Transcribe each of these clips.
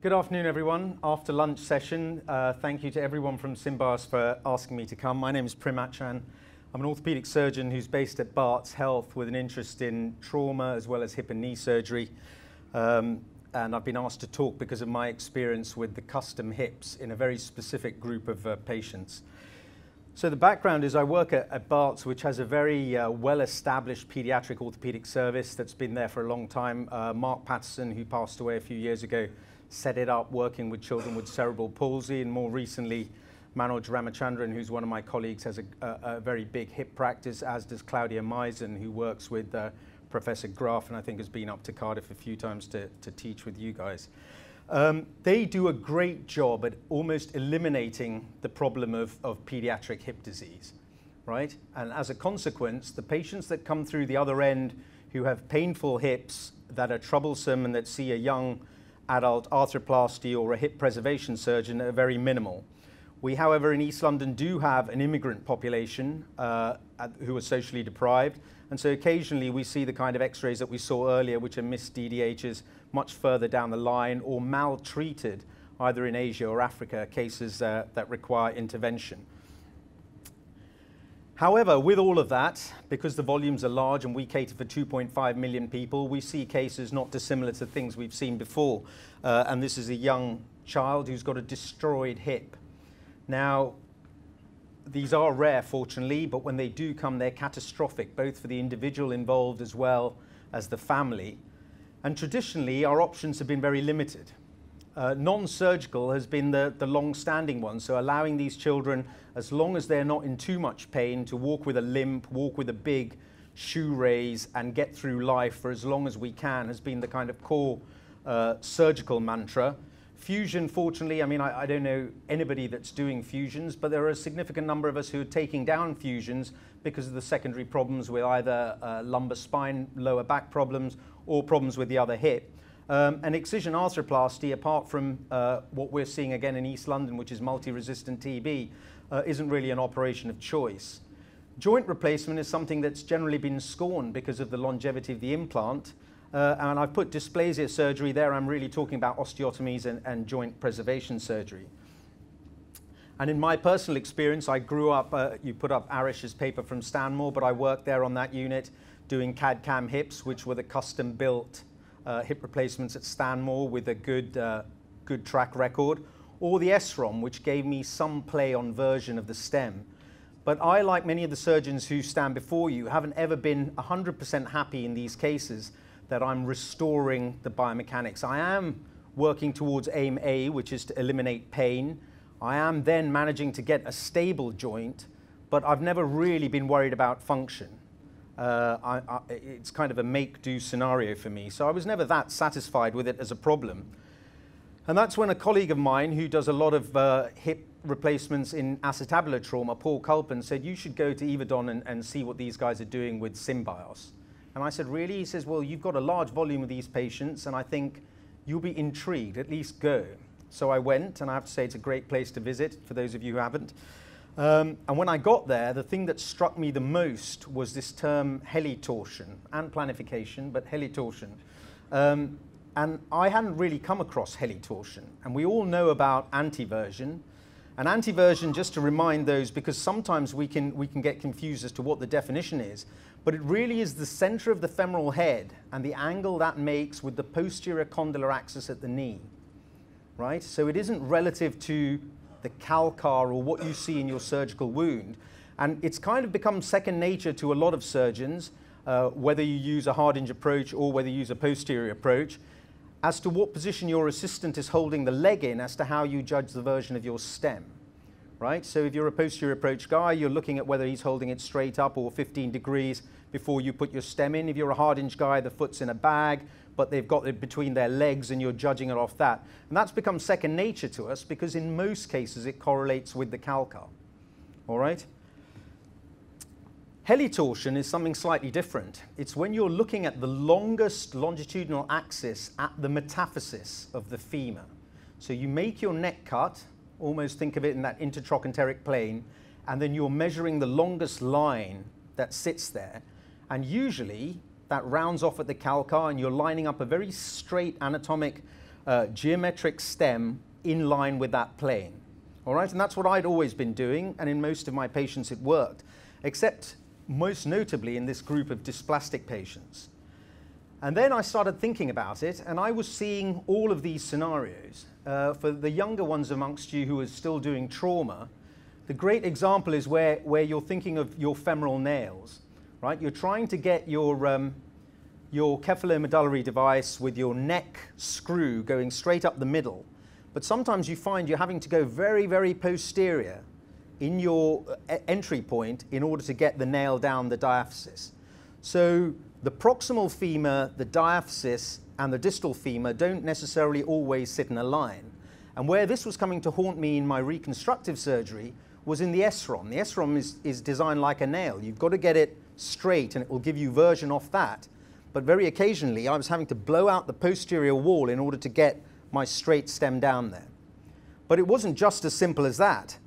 Good afternoon, everyone. After lunch session, thank you to everyone from Symbios for asking me to come. My name is Prim Achan. I'm an orthopaedic surgeon who's based at Barts Health with an interest in trauma as well as hip and knee surgery. And I've been asked to talk because of my experience with the custom hips in a very specific group of patients. So the background is I work at Barts, which has a very well-established pediatric orthopaedic service that's been there for a long time. Mark Patterson, who passed away a few years ago, set it up working with children with cerebral palsy, and more recently Manoj Ramachandran, who's one of my colleagues, has a very big hip practice, as does Claudia Meisen, who works with Professor Graf, and I think has been up to Cardiff a few times to teach with you guys. They do a great job at almost eliminating the problem of pediatric hip disease, right? And as a consequence, the patients that come through the other end who have painful hips that are troublesome and that see a young adult arthroplasty or a hip preservation surgeon are very minimal. We, however, in East London do have an immigrant population who are socially deprived, and so occasionally we see the kind of x-rays that we saw earlier, which are missed DDHs much further down the line, or maltreated, either in Asia or Africa, cases that require intervention. However, with all of that, because the volumes are large and we cater for 2.5 million people, we see cases not dissimilar to things we've seen before. And this is a young child who's got a destroyed hip. Now, these are rare, fortunately, but when they do come, they're catastrophic, both for the individual involved as well as the family. And traditionally, our options have been very limited. Non-surgical has been the long-standing one, so allowing these children, as long as they're not in too much pain, to walk with a limp, walk with a big shoe raise, and get through life for as long as we can has been the kind of core surgical mantra. Fusion, fortunately, I mean, I don't know anybody that's doing fusions, but there are a significant number of us who are taking down fusions because of the secondary problems with either lumbar spine, lower back problems, or problems with the other hip. And excision arthroplasty, apart from what we're seeing again in East London, which is multi-resistant TB, isn't really an operation of choice. Joint replacement is something that's generally been scorned because of the longevity of the implant. And I've put dysplasia surgery there. I'm really talking about osteotomies and joint preservation surgery. And in my personal experience, I grew up, you put up Arish's paper from Stanmore, but I worked there on that unit doing CAD-CAM hips, which were the custom-built hip replacements at Stanmore with a good track record, or the SROM, which gave me some play on version of the stem. But I, like many of the surgeons who stand before you, haven't ever been 100% happy in these cases that I'm restoring the biomechanics. I am working towards aim A, which is to eliminate pain. I am then managing to get a stable joint, but I've never really been worried about function. It's kind of a make-do scenario for me, so I was never that satisfied with it as a problem. And that's when a colleague of mine who does a lot of hip replacements in acetabular trauma, Paul Culpen, said, you should go to Yverdon and see what these guys are doing with Symbios. And I said, really? He says, well, you've got a large volume of these patients, and I think you'll be intrigued, at least go. So I went, and I have to say it's a great place to visit, for those of you who haven't. And when I got there, the thing that struck me the most was this term helitorsion, and planification, but helitorsion. And I hadn't really come across helitorsion. And we all know about anteversion. And anteversion, just to remind those, because sometimes we can get confused as to what the definition is, but it really is the center of the femoral head and the angle that makes with the posterior condylar axis at the knee, right? So it isn't relative to the calcar or what you see in your surgical wound. And it's kind of become second nature to a lot of surgeons, whether you use a hard hinge approach or whether you use a posterior approach, as to what position your assistant is holding the leg in as to how you judge the version of your stem, right? So if you're a posterior approach guy, you're looking at whether he's holding it straight up or 15 degrees before you put your stem in. If you're a hard hinge guy, the foot's in a bag, but they've got it between their legs and you're judging it off that. And that's become second nature to us because in most cases it correlates with the calcar, all right? Helitorsion is something slightly different. It's when you're looking at the longest longitudinal axis at the metaphysis of the femur. So you make your neck cut, almost think of it in that intertrochanteric plane, and then you're measuring the longest line that sits there. And usually that rounds off at the calcar and you're lining up a very straight anatomic geometric stem in line with that plane. All right, and that's what I'd always been doing, and in most of my patients it worked, except most notably in this group of dysplastic patients. And then I started thinking about it, and I was seeing all of these scenarios. For the younger ones amongst you who are still doing trauma, the great example is where you're thinking of your femoral nails, right? You're trying to get your cephalomedullary device with your neck screw going straight up the middle. But sometimes you find you're having to go very, very posterior in your entry point in order to get the nail down the diaphysis. So the proximal femur, the diaphysis, and the distal femur don't necessarily always sit in a line. And where this was coming to haunt me in my reconstructive surgery was in the SROM. The SROM is designed like a nail. You've got to get it straight and it will give you version off that. But very occasionally I was having to blow out the posterior wall in order to get my straight stem down there. But it wasn't just as simple as that.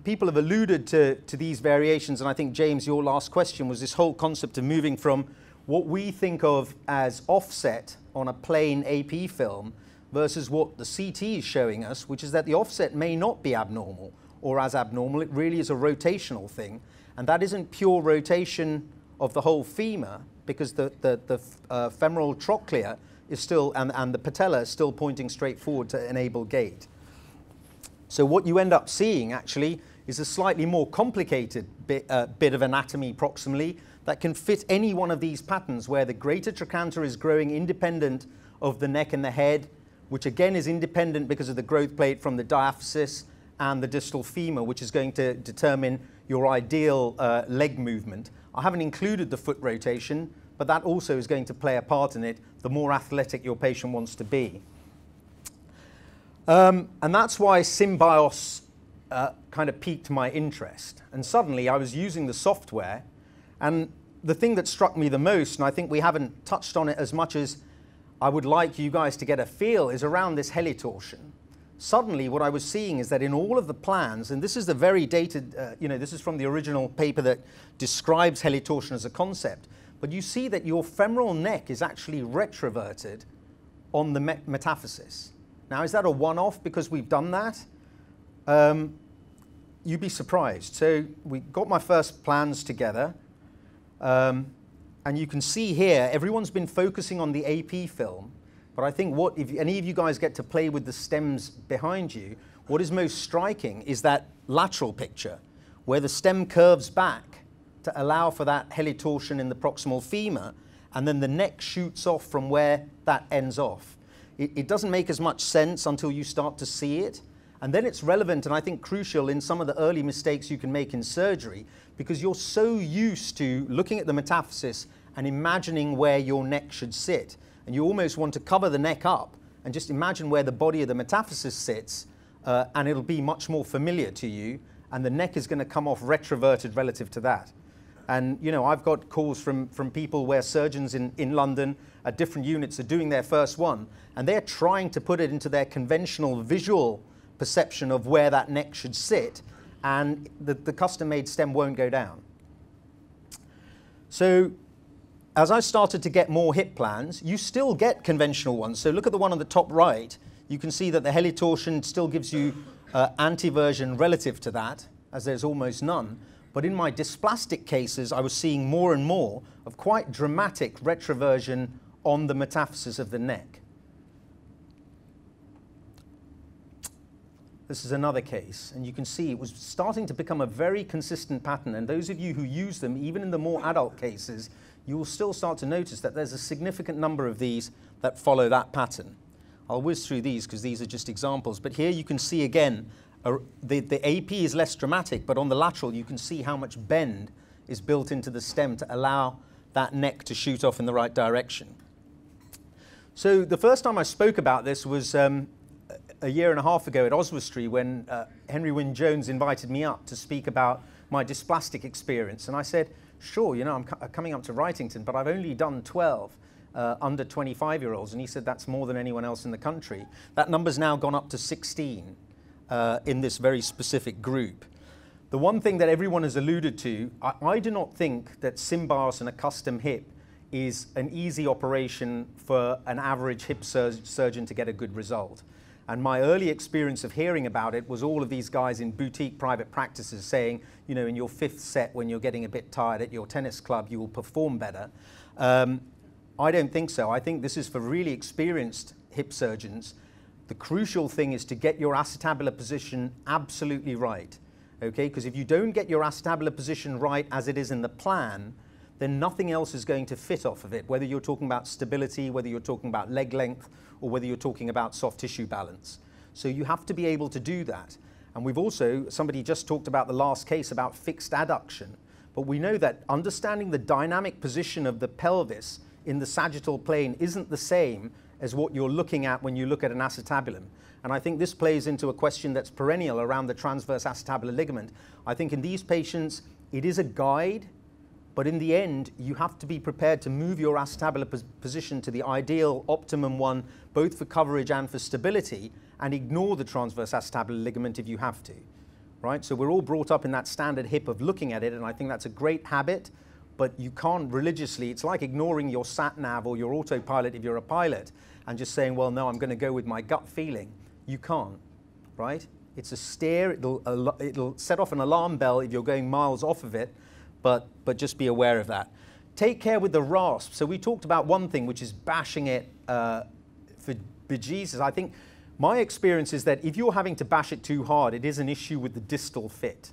People have alluded to these variations, and I think, James, your last question was this whole concept of moving from what we think of as offset on a plain AP film versus what the CT is showing us, which is that the offset may not be abnormal or as abnormal. It really is a rotational thing, and that isn't pure rotation of the whole femur, because the femoral trochlea is still, and the patella is still pointing straight forward to enable gait. So what you end up seeing actually is a slightly more complicated bit of anatomy proximally that can fit any one of these patterns, where the greater trochanter is growing independent of the neck and the head, which again is independent because of the growth plate from the diaphysis and the distal femur, which is going to determine your ideal leg movement. I haven't included the foot rotation, but that also is going to play a part in it, the more athletic your patient wants to be. And that's why Symbios kind of piqued my interest. And suddenly I was using the software, and the thing that struck me the most, and I think we haven't touched on it as much as I would like you guys to get a feel, is around this helitorsion. Suddenly what I was seeing is that in all of the plans, and this is the very dated, this is from the original paper that describes helitorsion as a concept, but you see that your femoral neck is actually retroverted on the metaphysis. Now, is that a one-off because we've done that? You'd be surprised. So we got my first plans together, and you can see here, everyone's been focusing on the AP film, but I think if any of you guys get to play with the stems behind you, what is most striking is that lateral picture, where the stem curves back to allow for that helitorsion in the proximal femur, and then the neck shoots off from where that ends off. It doesn't make as much sense until you start to see it, and then it's relevant and I think crucial in some of the early mistakes you can make in surgery, because you're so used to looking at the metaphysis and imagining where your neck should sit, and you almost want to cover the neck up and just imagine where the body of the metaphysis sits, and it'll be much more familiar to you, and the neck is going to come off retroverted relative to that. And I've got calls from people where surgeons in London at different units are doing their first one, and they're trying to put it into their conventional visual perception of where that neck should sit, and the custom-made stem won't go down. So as I started to get more HipPLANs, you still get conventional ones. So look at the one on the top right. You can see that the helitorsion still gives you antiversion relative to that, as there's almost none. But in my dysplastic cases, I was seeing more and more of quite dramatic retroversion on the metaphysis of the neck. This is another case, and you can see it was starting to become a very consistent pattern, and those of you who use them, even in the more adult cases, you will still start to notice that there's a significant number of these that follow that pattern. I'll whiz through these because these are just examples, but here you can see again, the AP is less dramatic, but on the lateral you can see how much bend is built into the stem to allow that neck to shoot off in the right direction. So the first time I spoke about this was a year and a half ago at Oswestry, when Henry Wynne Jones invited me up to speak about my dysplastic experience. And I said, sure, I'm coming up to Wrightington, but I've only done 12 under 25-year-olds. And he said, that's more than anyone else in the country. That number's now gone up to 16 in this very specific group. The one thing that everyone has alluded to, I do not think that Symbios and a custom hip is an easy operation for an average hip surgeon to get a good result. And my early experience of hearing about it was all of these guys in boutique private practices saying, you know, in your 5th set when you're getting a bit tired at your tennis club, you will perform better. I don't think so. I think this is for really experienced hip surgeons. The crucial thing is to get your acetabular position absolutely right, okay? Because if you don't get your acetabular position right as it is in the plan, then nothing else is going to fit off of it, whether you're talking about stability, whether you're talking about leg length, or whether you're talking about soft tissue balance. So you have to be able to do that. And we've also, somebody just talked about the last case about fixed adduction, but we know that understanding the dynamic position of the pelvis in the sagittal plane isn't the same as what you're looking at when you look at an acetabulum. And I think this plays into a question that's perennial around the transverse acetabular ligament. I think in these patients, it is a guide, but in the end, you have to be prepared to move your acetabular position to the ideal optimum one, both for coverage and for stability, and ignore the transverse acetabular ligament if you have to, right? So we're all brought up in that standard hip of looking at it, and I think that's a great habit, but you can't religiously, it's like ignoring your sat-nav or your autopilot if you're a pilot, and just saying, well, no, I'm going to go with my gut feeling. You can't, right? It's a steer, it'll set off an alarm bell if you're going miles off of it, but just be aware of that. Take care with the rasp. So we talked about one thing, which is bashing it for bejesus. I think my experience is that if you're having to bash it too hard, it is an issue with the distal fit,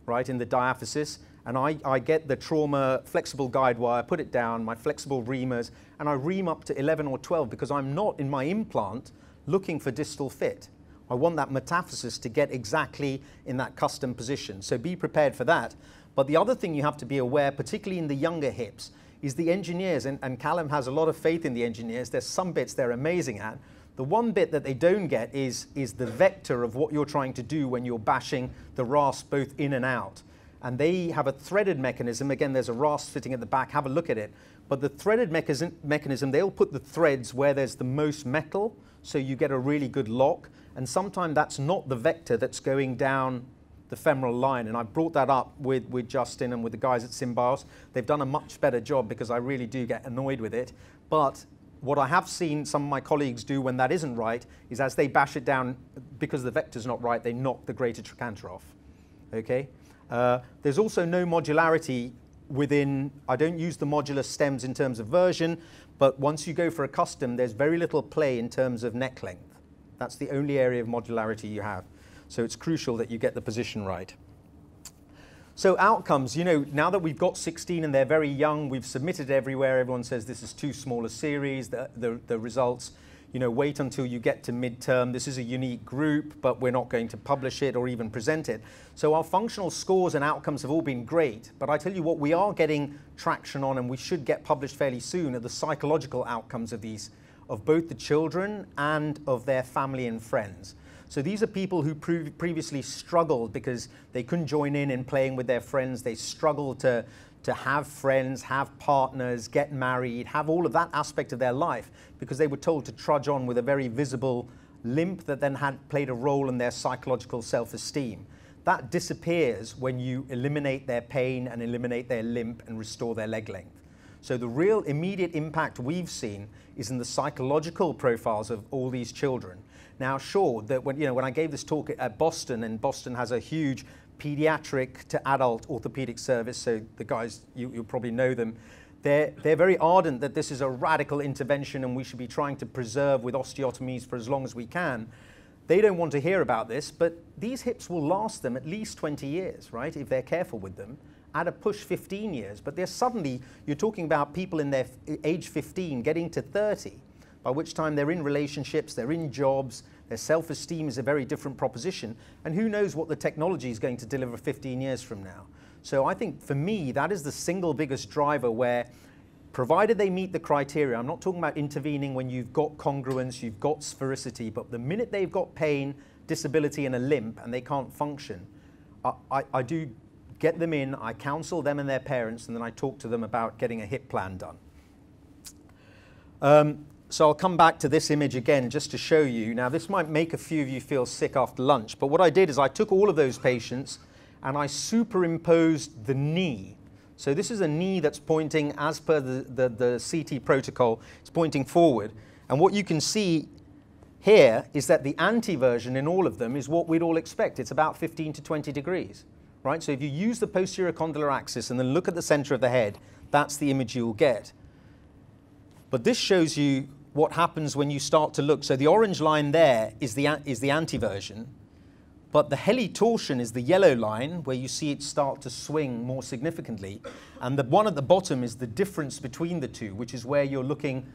right, in the diaphysis. And I get the trauma flexible guide wire, put it down, my flexible reamers, and I ream up to 11 or 12 because I'm not, in my implant, looking for distal fit. I want that metaphysis to get exactly in that custom position. So be prepared for that. But the other thing you have to be aware, particularly in the younger hips, is the engineers, and Callum has a lot of faith in the engineers. There's some bits they're amazing at. The one bit that they don't get is the vector of what you're trying to do when you're bashing the rasp both in and out. And they have a threaded mechanism. Again, there's a rasp sitting at the back. Have a look at it. But the threaded mechanism, they'll put the threads where there's the most metal, so you get a really good lock. And sometimes that's not the vector that's going down the femoral line. And I brought that up with Justin and with the guys at Symbios. They've done a much better job because I really do get annoyed with it. But what I have seen some of my colleagues do when that isn't right is as they bash it down, because the vector's not right, they knock the greater trochanter off, okay? There's also no modularity within, I don't use the modular stems in terms of version, but once you go for a custom, there's very little play in terms of neck length. That's the only area of modularity you have. So it's crucial that you get the position right. So outcomes, you know, now that we've got 16 and they're very young, we've submitted everywhere, everyone says this is too small a series, the results, you know, wait until you get to midterm. This is a unique group, but we're not going to publish it or even present it. So our functional scores and outcomes have all been great, but I tell you what we are getting traction on and we should get published fairly soon are the psychological outcomes of these, of both the children and of their family and friends. So these are people who previously struggled because they couldn't join in playing with their friends. They struggled to have friends, have partners, get married, have all of that aspect of their life because they were told to trudge on with a very visible limp that then had played a role in their psychological self-esteem. That disappears when you eliminate their pain and eliminate their limp and restore their leg length. So the real immediate impact we've seen is in the psychological profiles of all these children. Now, sure, that when I gave this talk at Boston, and Boston has a huge pediatric to adult orthopedic service, so the guys, you'll probably know them, they're very ardent that this is a radical intervention and we should be trying to preserve with osteotomies for as long as we can. They don't want to hear about this, but these hips will last them at least 20 years, right, if they're careful with them. At a push 15 years, but they're suddenly, you're talking about people in their age 15 getting to 30, by which time they're in relationships, they're in jobs, their self-esteem is a very different proposition, and who knows what the technology is going to deliver 15 years from now. So I think for me, that is the single biggest driver where, provided they meet the criteria, I'm not talking about intervening when you've got congruence, you've got sphericity, but the minute they've got pain, disability and a limp and they can't function, I do get them in, I counsel them and their parents, and then I talk to them about getting a HipPLAN done. So I'll come back to this image again just to show you. Now this might make a few of you feel sick after lunch, but what I did is I took all of those patients and I superimposed the knee. So this is a knee that's pointing, as per the CT protocol, it's pointing forward. And what you can see here is that the anteversion in all of them is what we'd all expect. It's about 15 to 20 degrees, right? So if you use the posterior condylar axis and then look at the center of the head, that's the image you'll get. But this shows you what happens when you start to look. So the orange line there is the anteversion, but the helitorsion is the yellow line where you see it start to swing more significantly. And the one at the bottom is the difference between the two, which is where you're looking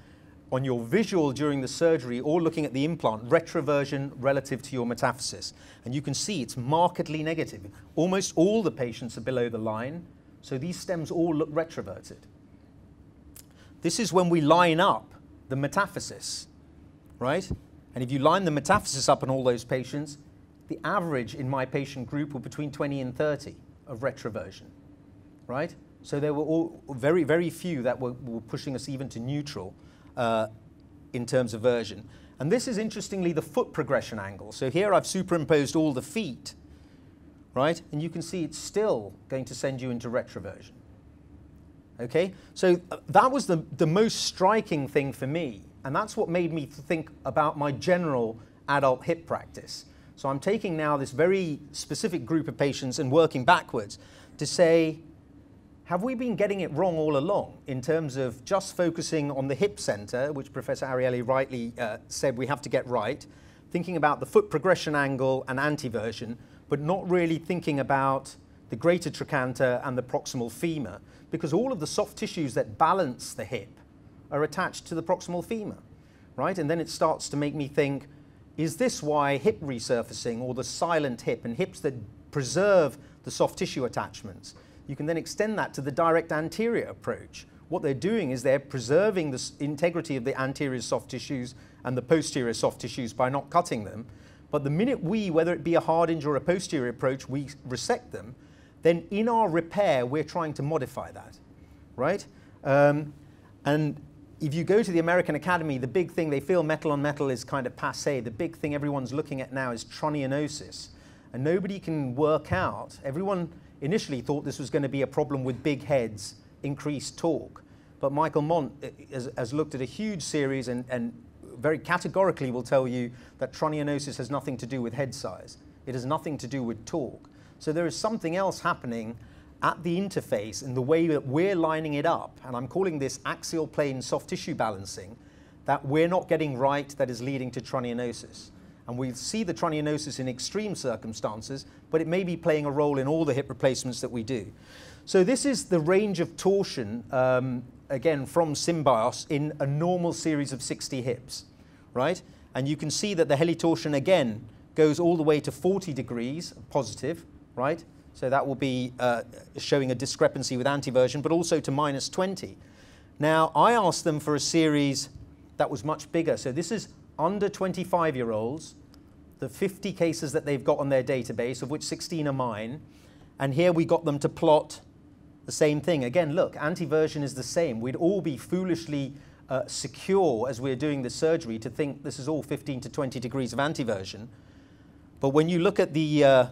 on your visual during the surgery or looking at the implant, retroversion relative to your metaphysis. And you can see it's markedly negative. Almost all the patients are below the line, so these stems all look retroverted. This is when we line up the metaphysis, right? And if you line the metaphysis up in all those patients, the average in my patient group were between 20 and 30 of retroversion, right? So there were all very, very few that were pushing us even to neutral in terms of version. And this is interestingly the foot progression angle. So here I've superimposed all the feet, right? And you can see it's still going to send you into retroversion. Okay, so that was the most striking thing for me, and that's what made me think about my general adult hip practice. So I'm taking now this very specific group of patients and working backwards to say, have we been getting it wrong all along in terms of just focusing on the hip center, which Professor Ariely rightly said we have to get right, thinking about the foot progression angle and anteversion, but not really thinking about the greater trochanter and the proximal femur, because all of the soft tissues that balance the hip are attached to the proximal femur, right? And then it starts to make me think, is this why hip resurfacing, or the silent hip, and hips that preserve the soft tissue attachments, you can then extend that to the direct anterior approach. What they're doing is they're preserving the integrity of the anterior soft tissues and the posterior soft tissues by not cutting them. But the minute we, whether it be a hard hinge or a posterior approach, we resect them, then in our repair, we're trying to modify that, right? And if you go to the American Academy, the big thing, they feel metal on metal is kind of passé. The big thing everyone's looking at now is trunnianosis. And nobody can work out. Everyone initially thought this was going to be a problem with big heads, increased torque. But Michael Mont has looked at a huge series and very categorically will tell you that trunnianosis has nothing to do with head size. It has nothing to do with torque. So there is something else happening at the interface in the way that we're lining it up, and I'm calling this axial plane soft tissue balancing, that we're not getting right, that is leading to trunnianosis. And we see the trunnianosis in extreme circumstances, but it may be playing a role in all the hip replacements that we do. So this is the range of torsion, again, from Symbios in a normal series of 60 hips, right? And you can see that the helitorsion, again, goes all the way to 40 degrees positive, right? So that will be showing a discrepancy with anteversion, but also to minus 20. Now, I asked them for a series that was much bigger. So this is under 25-year-olds, the 50 cases that they've got on their database, of which 16 are mine. And here we got them to plot the same thing. Again, look, anteversion is the same. We'd all be foolishly secure as we're doing the surgery to think this is all 15 to 20 degrees of anteversion. But when you look at the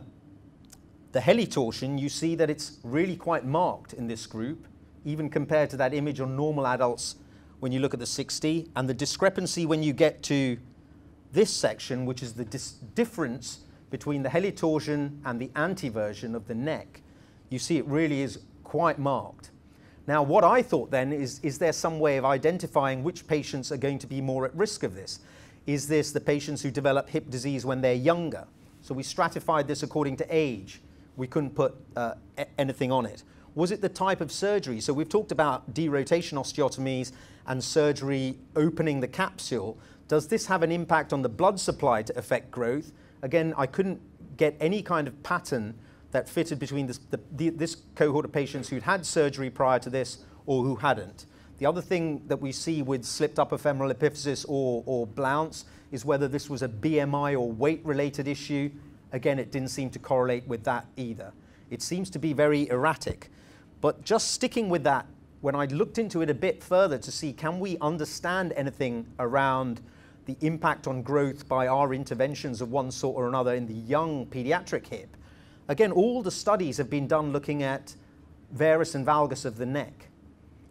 helitorsion, you see that it's really quite marked in this group, even compared to that image on normal adults when you look at the 60. And the discrepancy when you get to this section, which is the difference between the helitorsion and the anteversion of the neck, you see it really is quite marked. Now, what I thought then is there some way of identifying which patients are going to be more at risk of this? Is this the patients who develop hip disease when they're younger? So we stratified this according to age. We couldn't put anything on it. Was it the type of surgery? So we've talked about derotation osteotomies and surgery opening the capsule. Does this have an impact on the blood supply to affect growth? Again, I couldn't get any kind of pattern that fitted between this cohort of patients who'd had surgery prior to this or who hadn't. The other thing that we see with slipped upper femoral epiphysis or Blount's is whether this was a BMI or weight-related issue. Again, it didn't seem to correlate with that either. It seems to be very erratic. But just sticking with that, when I looked into it a bit further to see, can we understand anything around the impact on growth by our interventions of one sort or another in the young pediatric hip? Again, all the studies have been done looking at varus and valgus of the neck.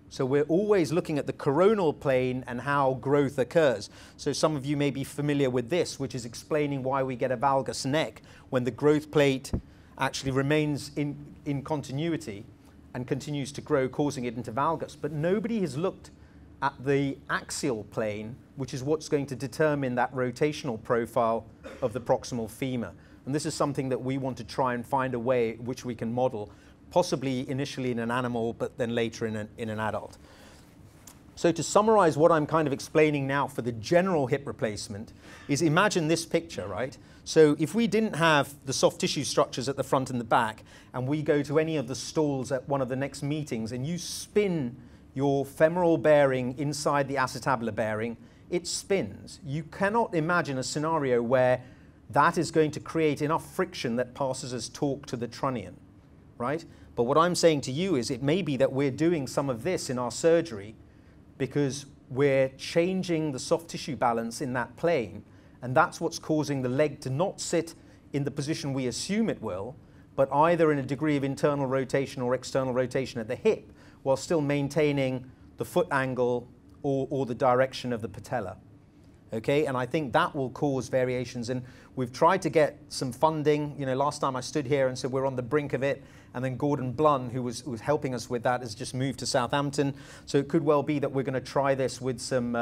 So we're always looking at the coronal plane and how growth occurs. So some of you may be familiar with this, which is explaining why we get a valgus neck when the growth plate actually remains in continuity and continues to grow, causing it into valgus. But nobody has looked at the axial plane, which is what's going to determine that rotational profile of the proximal femur. And this is something that we want to try and find a way which we can model, possibly initially in an animal, but then later in an adult. So to summarize what I'm kind of explaining now for the general hip replacement is, imagine this picture, right? So if we didn't have the soft tissue structures at the front and the back, and we go to any of the stalls at one of the next meetings, and you spin your femoral bearing inside the acetabular bearing, it spins. You cannot imagine a scenario where that is going to create enough friction that passes as torque to the trunnion, right? But what I'm saying to you is, it may be that we're doing some of this in our surgery because we're changing the soft tissue balance in that plane, and that's what's causing the leg to not sit in the position we assume it will, but either in a degree of internal rotation or external rotation at the hip, while still maintaining the foot angle or the direction of the patella. Okay, and I think that will cause variations, and we've tried to get some funding. You know, last time I stood here and said we're on the brink of it, and then Gordon Blunn, who was helping us with that, has just moved to Southampton. So it could well be that we're going to try this with some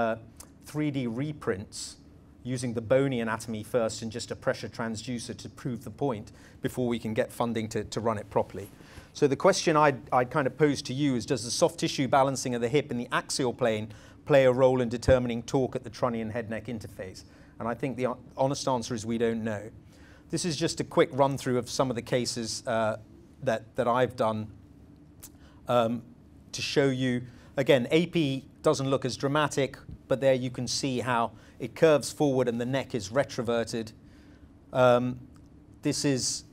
3D reprints using the bony anatomy first and just a pressure transducer to prove the point before we can get funding to run it properly. So the question I'd kind of pose to you is, does the soft tissue balancing of the hip in the axial plane play a role in determining torque at the trunnion head-neck interface? And I think the honest answer is we don't know. This is just a quick run-through of some of the cases that I've done to show you. Again, AP doesn't look as dramatic, but there you can see how it curves forward and the neck is retroverted. This is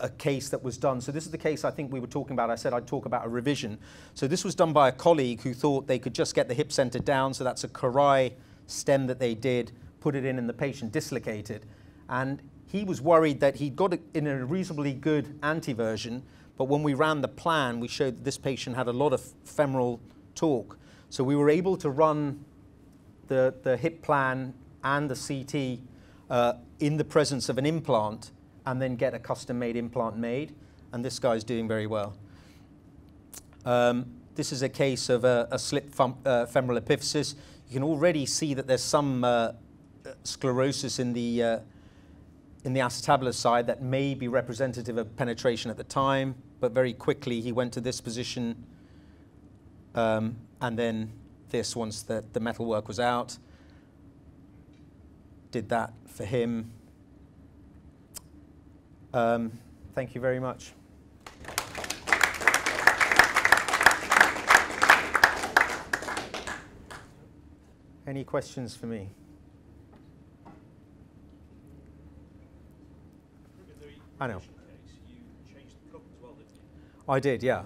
a case that was done. So this is the case I think we were talking about. I said I'd talk about a revision. So this was done by a colleague who thought they could just get the hip center down. So that's a Karai stem that they did, put it in, and the patient dislocated. And he was worried that he'd got it in a reasonably good anteversion, but when we ran the plan, we showed that this patient had a lot of femoral torque. So we were able to run the HipPLAN and the CT in the presence of an implant, and then get a custom-made implant made. And this guy's doing very well. This is a case of a slipped femoral epiphysis. You can already see that there's some sclerosis in the acetabular side that may be representative of penetration at the time, but very quickly he went to this position, and then this once the metalwork was out. Did that for him. Thank you very much. Any questions for me? I know. You changed the cup as well, didn't you? I did, yeah.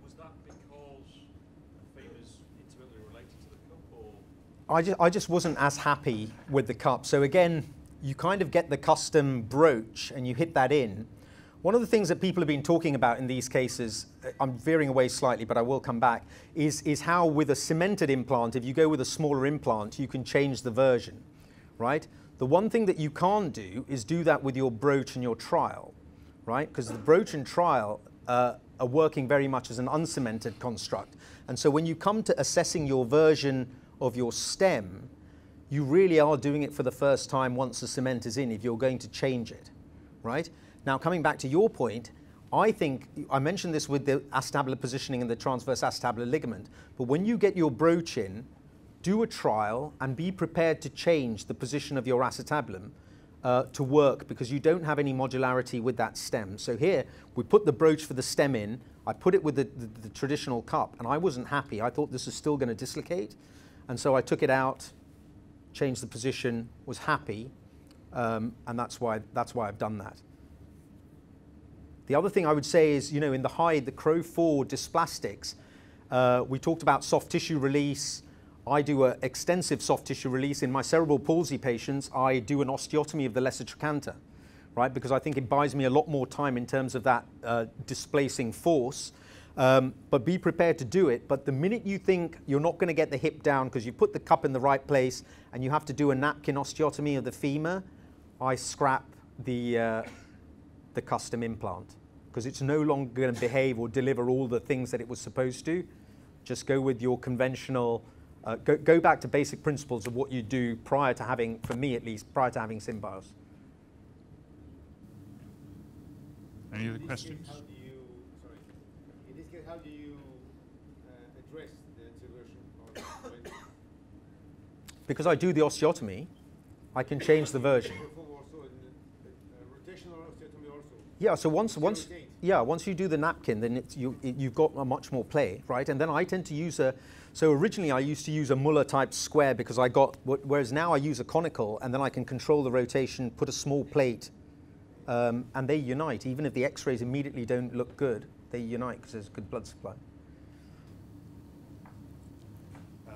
Was that because the femur's intimately related to the cup, or? I just wasn't as happy with the cup. So again, you kind of get the custom broach and you hit that in. One of the things that people have been talking about in these cases, I'm veering away slightly, but I will come back, is how with a cemented implant, if you go with a smaller implant, you can change the version, right? The one thing that you can't do is do that with your broach and your trial, right? Because the broach and trial are working very much as an uncemented construct. And so when you come to assessing your version of your stem, you really are doing it for the first time once the cement is in, if you're going to change it, right? Now, coming back to your point, I think, I mentioned this with the acetabular positioning and the transverse acetabular ligament, but when you get your broach in, do a trial and be prepared to change the position of your acetabulum to work, because you don't have any modularity with that stem. So here, we put the broach for the stem in, I put it with the traditional cup, and I wasn't happy. I thought this was still going to dislocate, and so I took it out, changed the position, was happy, and that's why I've done that. The other thing I would say is, you know, in the Crow 4 dysplastics, we talked about soft tissue release. I do an extensive soft tissue release. In my cerebral palsy patients, I do an osteotomy of the lesser trochanter, right? Because I think it buys me a lot more time in terms of that displacing force. But be prepared to do it. But the minute you think you're not going to get the hip down because you put the cup in the right place and you have to do a napkin osteotomy of the femur, I scrap the custom implant, because it's no longer going to behave or deliver all the things that it was supposed to. Just go with your conventional, go back to basic principles of what you do prior to having, for me at least, prior to having SynBios. Any other questions? In this case, how do you address the anti-version? Because I do the osteotomy, I can change the version. Rotational osteotomy also? Yeah, so once you do the napkin, then you've got a much more play, right? And then I tend to use so originally I used to use a Muller type square because I got, whereas now I use a conical, and then I can control the rotation, put a small plate, and they unite. Even if the x-rays immediately don't look good, they unite because there's good blood supply.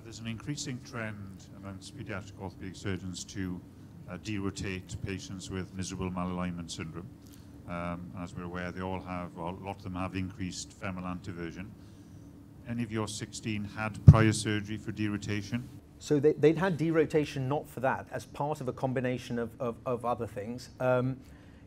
There's an increasing trend amongst pediatric orthopedic surgeons to derotate patients with miserable malalignment syndrome. As we're aware, they all have, or a lot of them have increased femoral anteversion. Any of your 16 had prior surgery for derotation? So they'd had derotation not for that, as part of a combination of other things.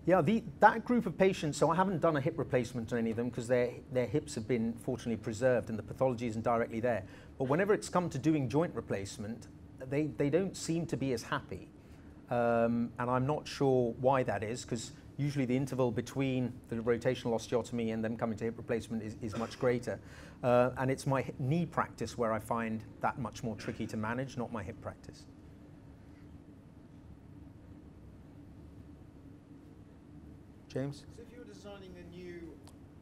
Yeah, that group of patients, so I haven't done a hip replacement on any of them because their hips have been fortunately preserved and the pathology isn't directly there. But whenever it's come to doing joint replacement, they don't seem to be as happy. And I'm not sure why that is, because usually the interval between the rotational osteotomy and them coming to hip replacement is much greater. And it's my knee practice where I find that much more tricky to manage, not my hip practice. James? So if you were designing a new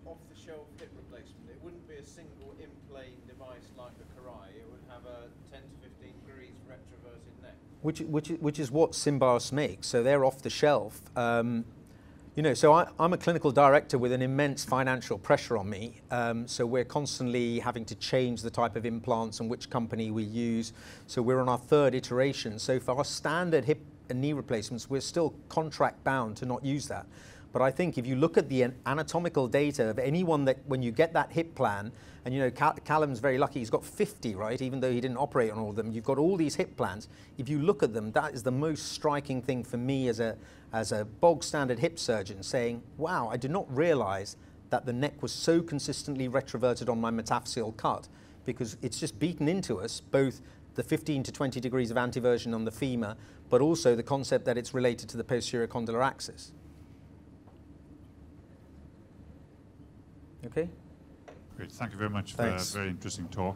off-the-shelf hip replacement, it wouldn't be a single in-plane device like the Karai. It would have a 10 to 15 degrees retroverted neck. Which is what SynBios makes. So they're off the shelf. You know, so I'm a clinical director with an immense financial pressure on me. So we're constantly having to change the type of implants and which company we use. So we're on our third iteration. So for our standard hip and knee replacements, we're still contract bound to not use that. But I think if you look at the anatomical data of anyone that, when you get that HipPLAN, and you know, Callum's very lucky, he's got 50, right? Even though he didn't operate on all of them, you've got all these HipPLANs. If you look at them, that is the most striking thing for me as a bog standard hip surgeon, saying, wow, I did not realize that the neck was so consistently retroverted on my metaphyseal cut, because it's just beaten into us, both the 15 to 20 degrees of anteversion on the femur, but also the concept that it's related to the posterior condylar axis. Okay? Great. Thank you very much for a very interesting talk.